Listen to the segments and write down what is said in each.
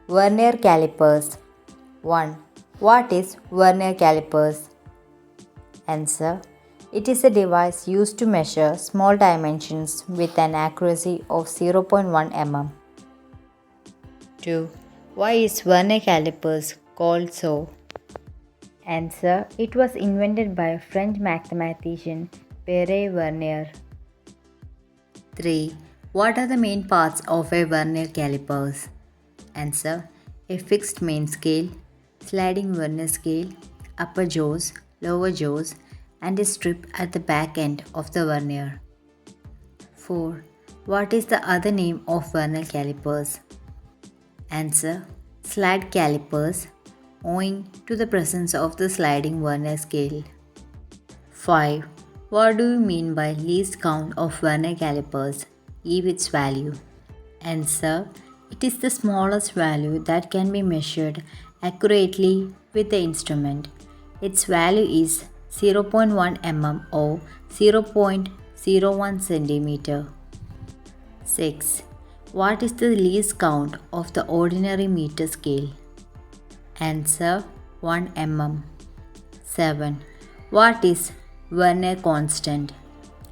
Vernier calipers. 1. What is vernier calipers? Answer. It is a device used to measure small dimensions with an accuracy of 0.1 mm. 2. Why is vernier calipers called so? Answer. It was invented by French mathematician Pierre Vernier. 3. What are the main parts of a vernier calipers? Answer. A fixed main scale, sliding vernier scale, upper jaws, lower jaws, and a strip at the back end of the vernier. 4. What is the other name of vernier calipers? Answer. Slide calipers, owing to the presence of the sliding vernier scale. 5. What do you mean by least count of vernier calipers? Give its value. Answer. It is the smallest value that can be measured accurately with the instrument. Its value is 0.1 mm or 0.01 cm. 6. What is the least count of the ordinary meter scale? Answer. 1 mm. 7. What is vernier constant?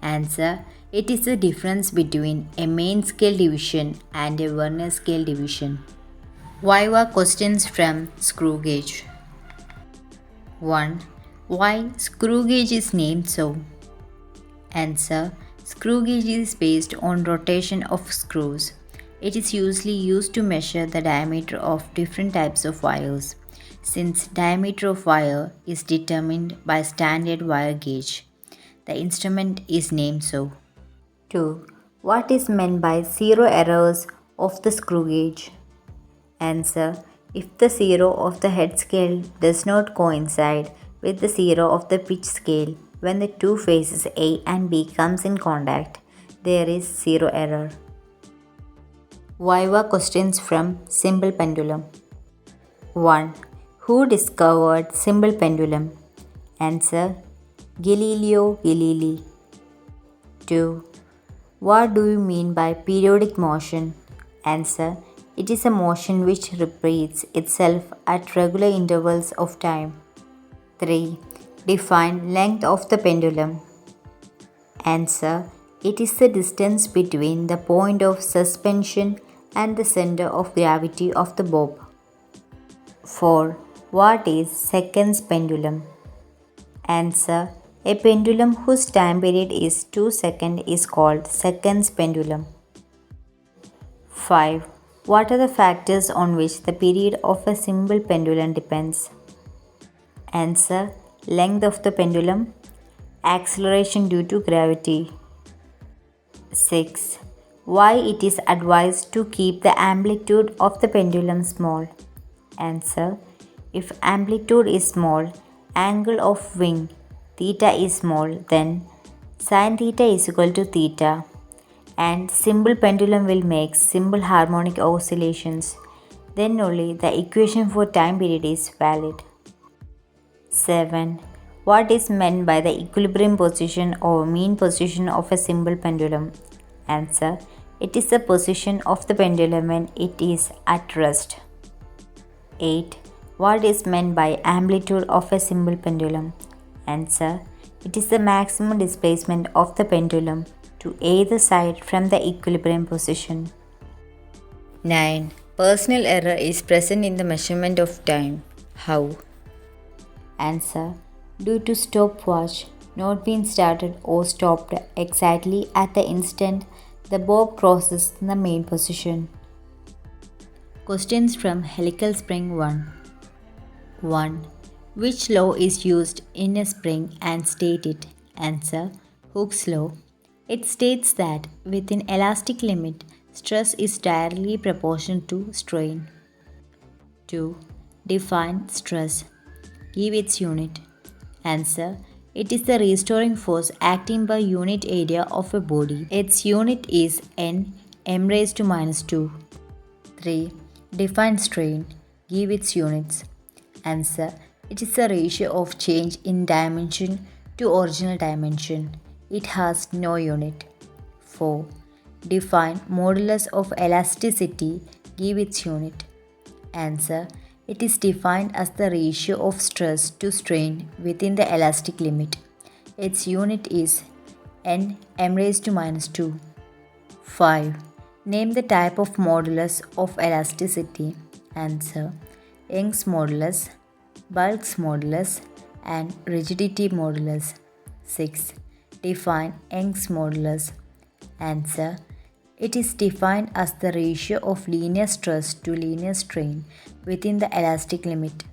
Answer. It is the difference between a main scale division and a vernier scale division. Viva questions from screw gauge. 1. Why screw gauge is named so? Answer. Screw gauge is based on rotation of screws. It is usually used to measure the diameter of different types of wires. Since diameter of wire is determined by standard wire gauge, the instrument is named so. 2. What is meant by zero errors of the screw gauge? Answer. If the zero of the head scale does not coincide with the zero of the pitch scale when the two faces A and B comes in contact, there is zero error. Viva questions from simple pendulum. 1. Who discovered simple pendulum? Answer. Galileo Galilei. 2. What do you mean by periodic motion? Answer. It is a motion which repeats itself at regular intervals of time. 3. Define length of the pendulum. Answer. It is the distance between the point of suspension and the center of gravity of the bob. 4. What is seconds pendulum? Answer. A pendulum whose time period is 2 seconds is called seconds pendulum. 5. What are the factors on which the period of a simple pendulum depends? Answer. Length of the pendulum, acceleration due to gravity. 6. Why it is advised to keep the amplitude of the pendulum small? Answer. If amplitude is small, angle of wing theta is small, then sin theta is equal to theta, and simple pendulum will make simple harmonic oscillations. Then only the equation for time period is valid. 7. What is meant by the equilibrium position or mean position of a simple pendulum? Answer. It is the position of the pendulum when it is at rest. 8. What is meant by amplitude of a simple pendulum? Answer. It is the maximum displacement of the pendulum to either side from the equilibrium position. 9. Personal error is present in the measurement of time. How? Answer. Due to stopwatch not being started or stopped exactly at the instant the bob crosses the main position. Questions from helical spring 1. 1. Which law is used in a spring and state it? Answer. Hooke's law. It states that within elastic limit, stress is directly proportional to strain. 2. Define stress. Give its unit. Answer. It is the restoring force acting by unit area of a body. Its unit is N m raised to minus 2. 3. Define strain. Give its units. Answer. It is the ratio of change in dimension to original dimension. It has no unit. 4. Define modulus of elasticity. Give its unit. Answer. It is defined as the ratio of stress to strain within the elastic limit. Its unit is N raised to minus 2. 5. Name the type of modulus of elasticity. Answer. Young's modulus, Bulk's modulus, and rigidity modulus. 6. Define Young's modulus. Answer. It is defined as the ratio of linear stress to linear strain within the elastic limit.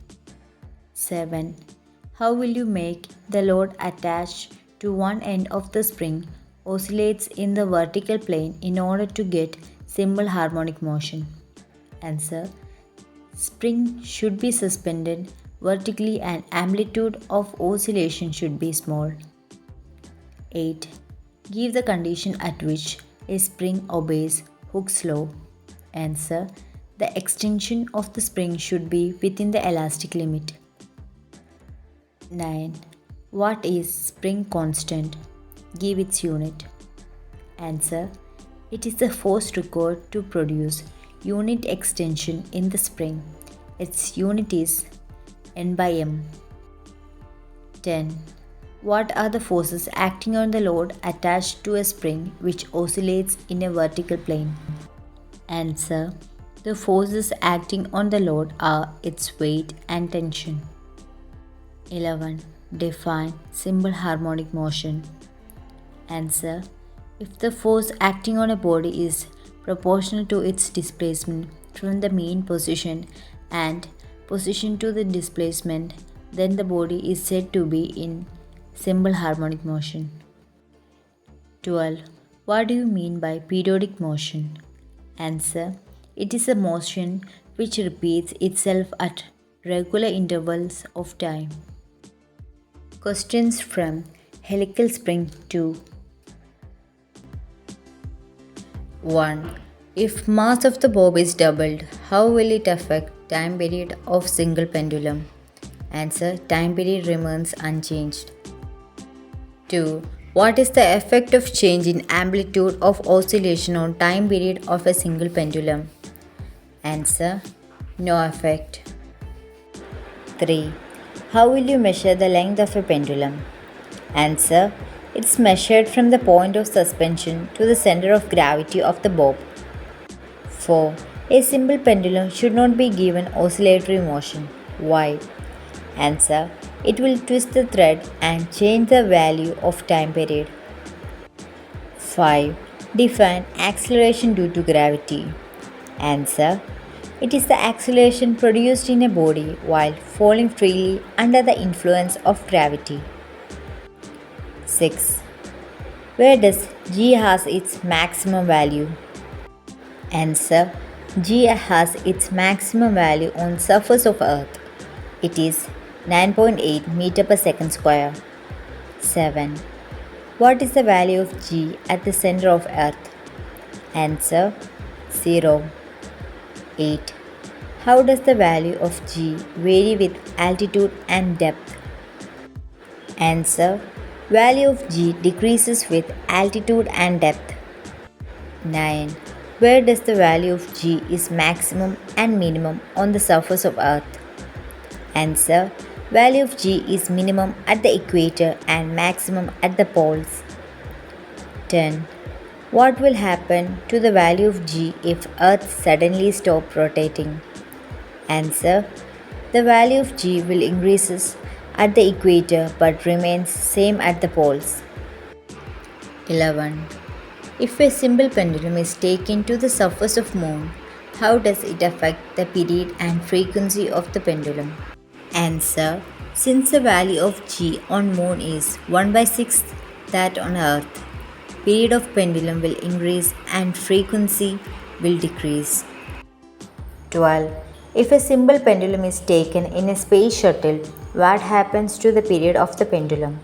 7. How will you make the load attached to one end of the spring oscillates in the vertical plane in order to get simple harmonic motion? Answer. Spring should be suspended vertically and amplitude of oscillation should be small. 8. Give the condition at which a spring obeys Hooke's law. Answer. The extension of the spring should be within the elastic limit. 9. What is spring constant? Give its unit. Answer. It is the force required to produce unit extension in the spring. Its unit is N by M. 10. What are the forces acting on the load attached to a spring which oscillates in a vertical plane? Answer. The forces acting on the load are its weight and tension. 11. Define simple harmonic motion. Answer. If the force acting on a body is proportional to its displacement from the mean position and position to the displacement, then the body is said to be in simple harmonic motion. 12. What do you mean by periodic motion? Answer. It is a motion which repeats itself at regular intervals of time. Questions from Helical Spring 2. 1. If mass of the bob is doubled, how will it affect time period of single pendulum? Answer. Time period remains unchanged. 2. What is the effect of change in amplitude of oscillation on time period of a single pendulum? Answer. No effect. 3. How will you measure the length of a pendulum? Answer. It's measured from the point of suspension to the center of gravity of the bob. 4. A simple pendulum should not be given oscillatory motion. Why? Answer. It will twist the thread and change the value of time period. 5. Define acceleration due to gravity. Answer. It is the acceleration produced in a body while falling freely under the influence of gravity. 6. Where does G has its maximum value? Answer. G has its maximum value on surface of Earth. It is 9.8 meter per second square. 7. What is the value of G at the center of Earth? Answer. 0. 8. How does the value of G vary with altitude and depth? Answer. Value of G decreases with altitude and depth. 9. Where does the value of G is maximum and minimum on the surface of Earth? Answer. Value of G is minimum at the equator and maximum at the poles. 10. What will happen to the value of G if Earth suddenly stops rotating? Answer. The value of G will increase at the equator but remains same at the poles. 11. If a simple pendulum is taken to the surface of Moon, how does it affect the period and frequency of the pendulum? Answer. Since the value of G on Moon is 1/6 that on Earth, period of pendulum will increase and frequency will decrease. 12. If a simple pendulum is taken in a space shuttle, what happens to the period of the pendulum?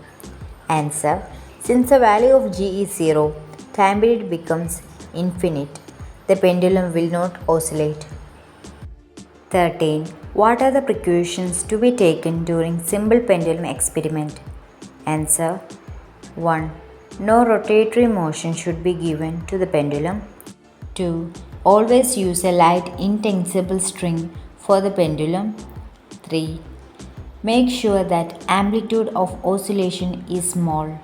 Answer. Since the value of G is 0, time period becomes infinite. The pendulum will not oscillate. 13. What are the precautions to be taken during simple pendulum experiment? Answer. 1. No rotatory motion should be given to the pendulum. 2. Always use a light intensible string For the pendulum, 3. Make sure that amplitude of oscillation is small.